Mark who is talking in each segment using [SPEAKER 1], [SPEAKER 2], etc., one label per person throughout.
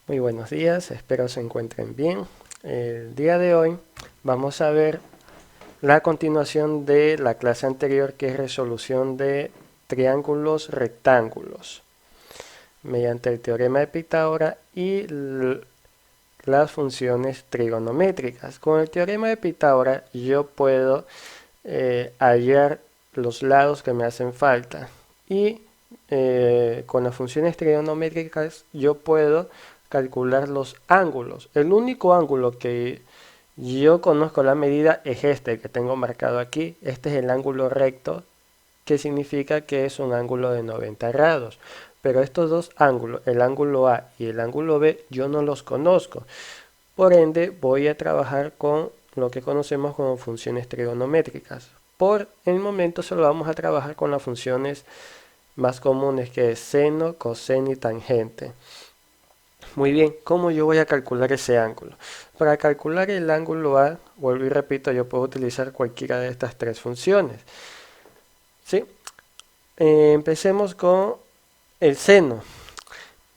[SPEAKER 1] Muy buenos días, espero se encuentren bien. El día de hoy vamos a ver la continuación de la clase anterior, que es resolución de triángulos rectángulos mediante el teorema de Pitágoras y las funciones trigonométricas. Con el teorema de Pitágoras yo puedo hallar los lados que me hacen falta y con las funciones trigonométricas yo puedo calcular los ángulos. El único ángulo que yo conozco la medida es este que tengo marcado aquí. Este es el ángulo recto, que significa que es un ángulo de 90 grados. Pero estos dos ángulos, el ángulo A y el ángulo B, yo no los conozco. Por ende, voy a trabajar con lo que conocemos como funciones trigonométricas. Por el momento solo vamos a trabajar con las funciones más comunes, que es seno, coseno y tangente. Muy bien, ¿cómo yo voy a calcular ese ángulo? Para calcular el ángulo A, vuelvo y repito, yo puedo utilizar cualquiera de estas tres funciones. ¿Sí? Empecemos con el seno.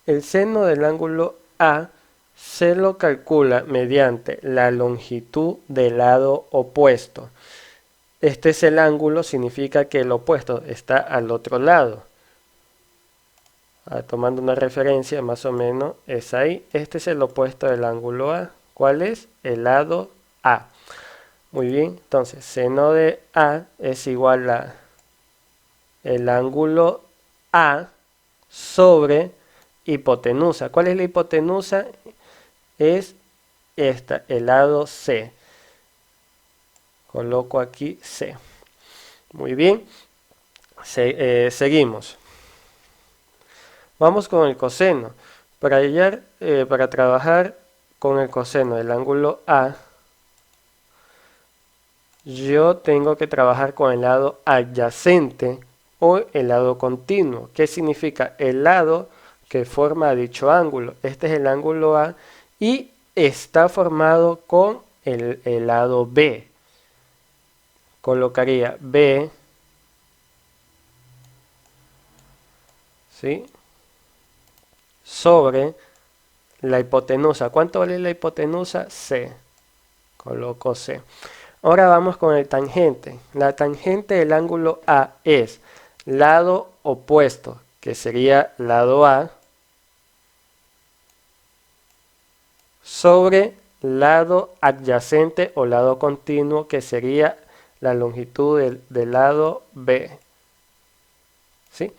[SPEAKER 1] El seno del ángulo A se lo calcula mediante la longitud del lado opuesto. Este es el ángulo, significa que el opuesto está al otro lado. Tomando una referencia, más o menos es ahí. Este es el opuesto del ángulo A. ¿Cuál es? El lado A. Muy bien, entonces seno de A es igual a el ángulo A sobre hipotenusa. ¿Cuál es la hipotenusa? Es esta, el lado C. Coloco aquí C. Muy bien, seguimos. Vamos con el coseno. Para trabajar con el coseno del ángulo A, yo tengo que trabajar con el lado adyacente o el lado continuo. ¿Qué significa? El lado que forma dicho ángulo. Este es el ángulo A y está formado con el lado B. Colocaría B, ¿sí?, sobre la hipotenusa. ¿Cuánto vale la hipotenusa? C. Coloco C. Ahora vamos con el tangente. La tangente del ángulo A es lado opuesto, que sería lado A, sobre lado adyacente o lado continuo, que sería la longitud del lado B. ¿Sí?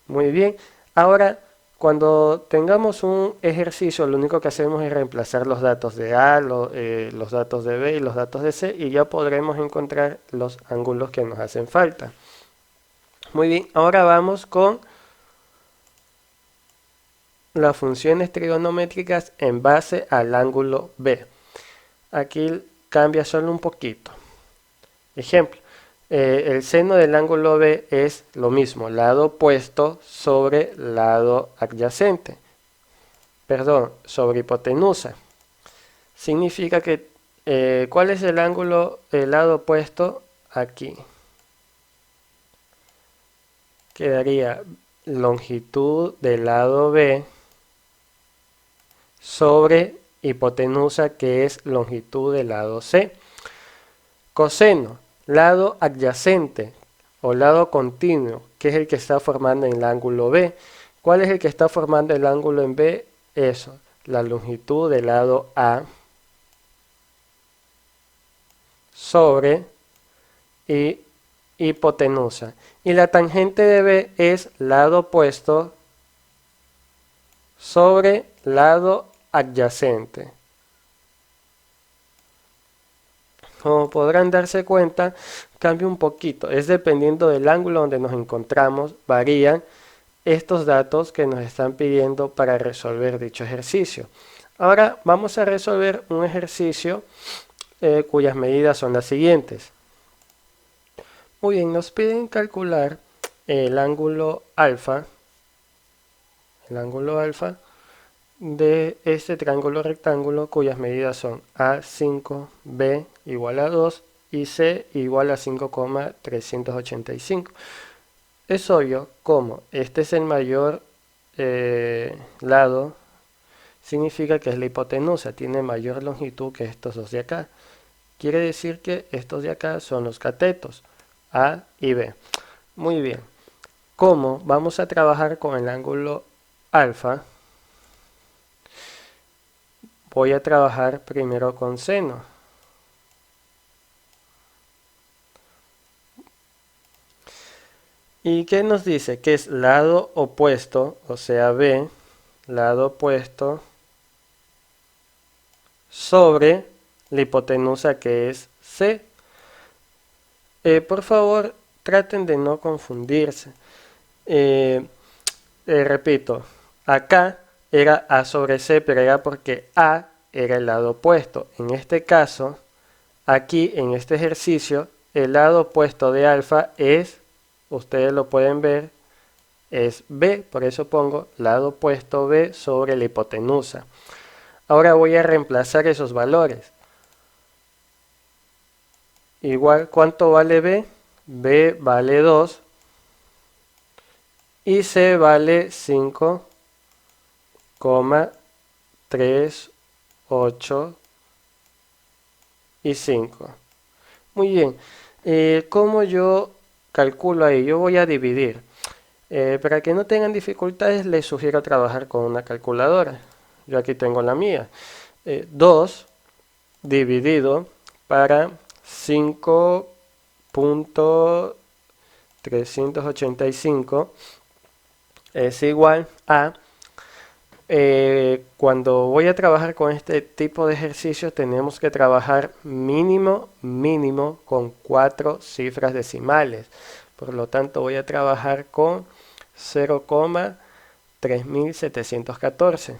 [SPEAKER 1] Muy bien. Ahora, cuando tengamos un ejercicio, lo único que hacemos es reemplazar los datos de A, los datos de B y los datos de C, y ya podremos encontrar los ángulos que nos hacen falta. Muy bien, ahora vamos con las funciones trigonométricas en base al ángulo B. Aquí cambia solo un poquito. Ejemplo, el seno del ángulo B es lo mismo, lado opuesto sobre lado adyacente. Perdón, sobre hipotenusa. Significa que, ¿cuál es el ángulo, el lado opuesto? Aquí. Quedaría longitud del lado B sobre hipotenusa, que es longitud del lado C. Coseno, lado adyacente o lado continuo, que es el que está formando el ángulo B. ¿Cuál es el que está formando el ángulo en B? Eso, la longitud del lado A sobre y hipotenusa. Y la tangente de B es lado opuesto sobre lado adyacente. Como podrán darse cuenta, cambia un poquito. Es dependiendo del ángulo donde nos encontramos, varían estos datos que nos están pidiendo para resolver dicho ejercicio. Ahora vamos a resolver un ejercicio cuyas medidas son las siguientes. Muy bien, nos piden calcular el ángulo alfa de este triángulo rectángulo, cuyas medidas son A5, B igual a 2 y C igual a 5,385. Es obvio como este es el mayor lado, significa que es la hipotenusa, tiene mayor longitud que estos dos de acá. Quiere decir que estos de acá son los catetos, A y B. Muy bien. ¿Cómo vamos a trabajar con el ángulo alfa? Voy a trabajar primero con seno. ¿Y qué nos dice? Que es lado opuesto, o sea B, lado opuesto sobre la hipotenusa que es C. Por favor, traten de no confundirse. Repito, acá era A sobre C, pero era porque A era el lado opuesto. En este caso, aquí en este ejercicio, el lado opuesto de alfa es, ustedes lo pueden ver, es B, por eso pongo lado opuesto B sobre la hipotenusa. Ahora voy a reemplazar esos valores. Igual, ¿cuánto vale B? B vale 2 y C vale 5,38 y 5. Muy bien. ¿Cómo yo calculo ahí? Yo voy a dividir. Para que no tengan dificultades, les sugiero trabajar con una calculadora. Yo aquí tengo la mía. 2 dividido para 5,385 es igual a, cuando voy a trabajar con este tipo de ejercicios tenemos que trabajar mínimo con 4 cifras decimales. Por lo tanto voy a trabajar con 0,3714.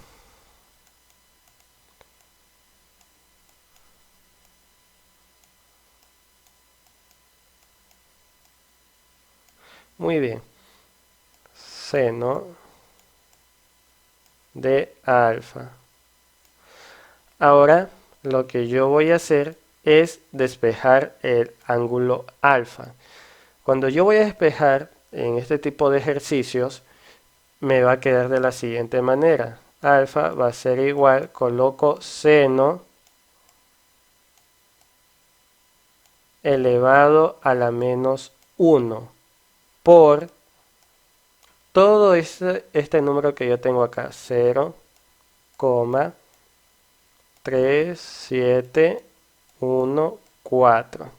[SPEAKER 1] Muy bien. Seno de alfa. Ahora lo que yo voy a hacer es despejar el ángulo alfa. Cuando yo voy a despejar en este tipo de ejercicios, me va a quedar de la siguiente manera. Alfa va a ser igual, coloco seno elevado a la menos 1 por todo este número que yo tengo acá, 0,3714.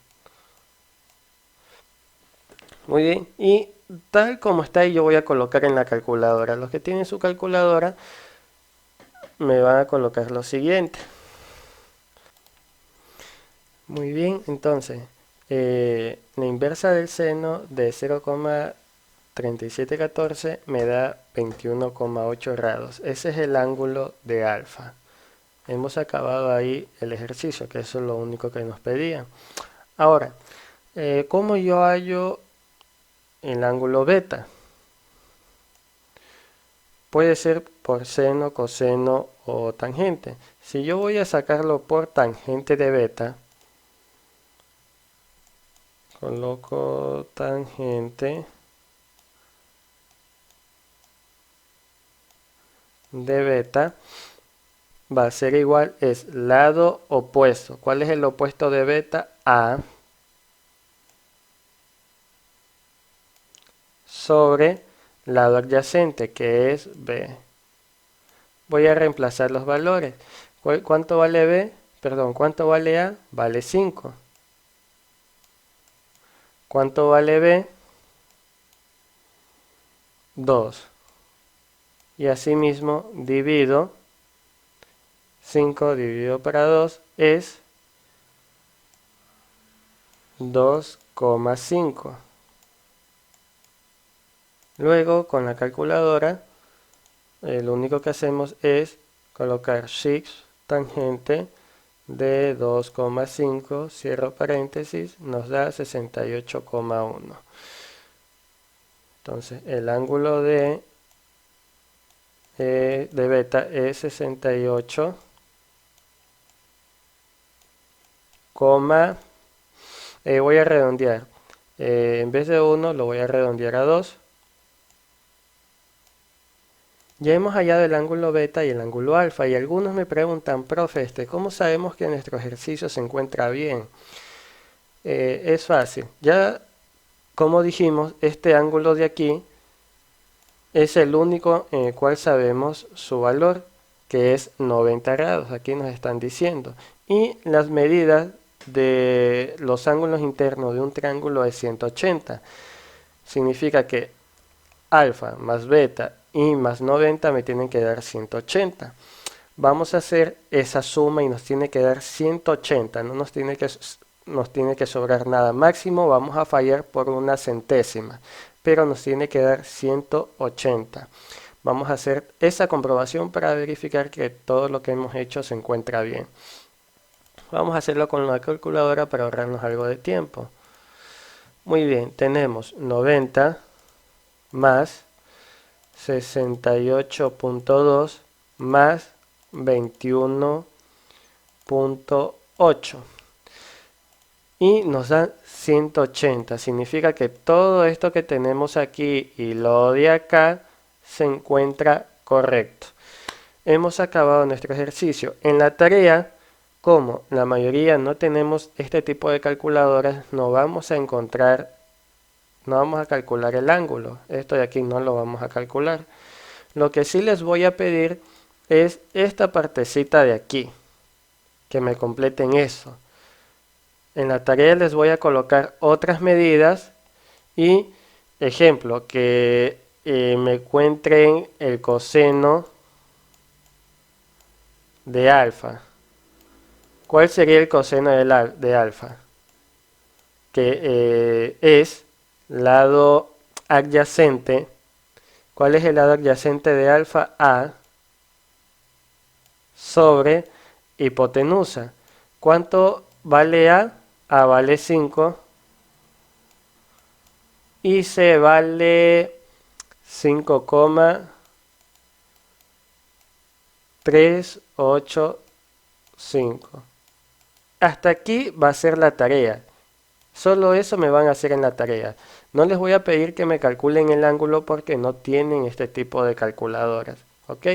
[SPEAKER 1] Muy bien, y tal como está ahí yo voy a colocar en la calculadora. Los que tienen su calculadora me van a colocar lo siguiente. Muy bien, entonces la inversa del seno de 0,3714 me da 21,8 grados. Ese es el ángulo de alfa. Hemos acabado ahí el ejercicio, que eso es lo único que nos pedían. Ahora, ¿cómo yo hallo el ángulo beta? Puede ser por seno, coseno o tangente. Si yo voy a sacarlo por tangente de beta, coloco tangente de beta, va a ser igual, es lado opuesto. ¿Cuál es el opuesto de beta? A sobre lado adyacente, que es B. Voy a reemplazar los valores. ¿Cuánto vale B? Perdón, ¿cuánto vale A? Vale 5. ¿Cuánto vale B? 2. Y asimismo divido 5 dividido para 2 es 2,5. Luego con la calculadora lo único que hacemos es colocar shift tangente de 2,5, cierro paréntesis, nos da 68,1. Entonces el ángulo de beta es 68, voy a redondear. En vez de 1 lo voy a redondear a 2. Ya hemos hallado el ángulo beta y el ángulo alfa y algunos me preguntan, profe, ¿cómo sabemos que nuestro ejercicio se encuentra bien? Es fácil. Ya, como dijimos, este ángulo de aquí es el único en el cual sabemos su valor, que es 90 grados. Aquí nos están diciendo. Y las medidas de los ángulos internos de un triángulo es 180. Significa que alfa más beta y más 90 me tienen que dar 180. Vamos a hacer esa suma y nos tiene que dar 180, no nos tiene que sobrar nada. Máximo vamos a fallar por una centésima, pero nos tiene que dar 180. Vamos a hacer esa comprobación para verificar que todo lo que hemos hecho se encuentra bien. Vamos a hacerlo con la calculadora para ahorrarnos algo de tiempo. Muy bien, tenemos 90 más 68.2 más 21.8 y nos da 180. Significa que todo esto que tenemos aquí y lo de acá se encuentra correcto. Hemos acabado nuestro ejercicio. En la tarea, como la mayoría no tenemos este tipo de calculadoras, no vamos a calcular el ángulo. Esto de aquí no lo vamos a calcular. Lo que sí les voy a pedir es esta partecita de aquí, que me completen eso. En la tarea les voy a colocar otras medidas y, ejemplo, que me encuentren el coseno de alfa. ¿Cuál sería el coseno de alfa? Que es lado adyacente. ¿Cuál es el lado adyacente de alfa? A sobre hipotenusa. ¿Cuánto vale A? A vale 5 y C vale 5,385. Hasta aquí va a ser la tarea. Solo eso me van a hacer en la tarea. No les voy a pedir que me calculen el ángulo porque no tienen este tipo de calculadoras. ¿Ok?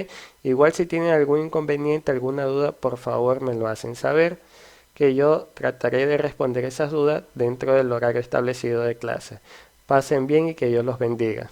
[SPEAKER 1] Igual si tienen algún inconveniente, alguna duda, por favor me lo hacen saber, que yo trataré de responder esas dudas dentro del horario establecido de clase. Pasen bien y que Dios los bendiga.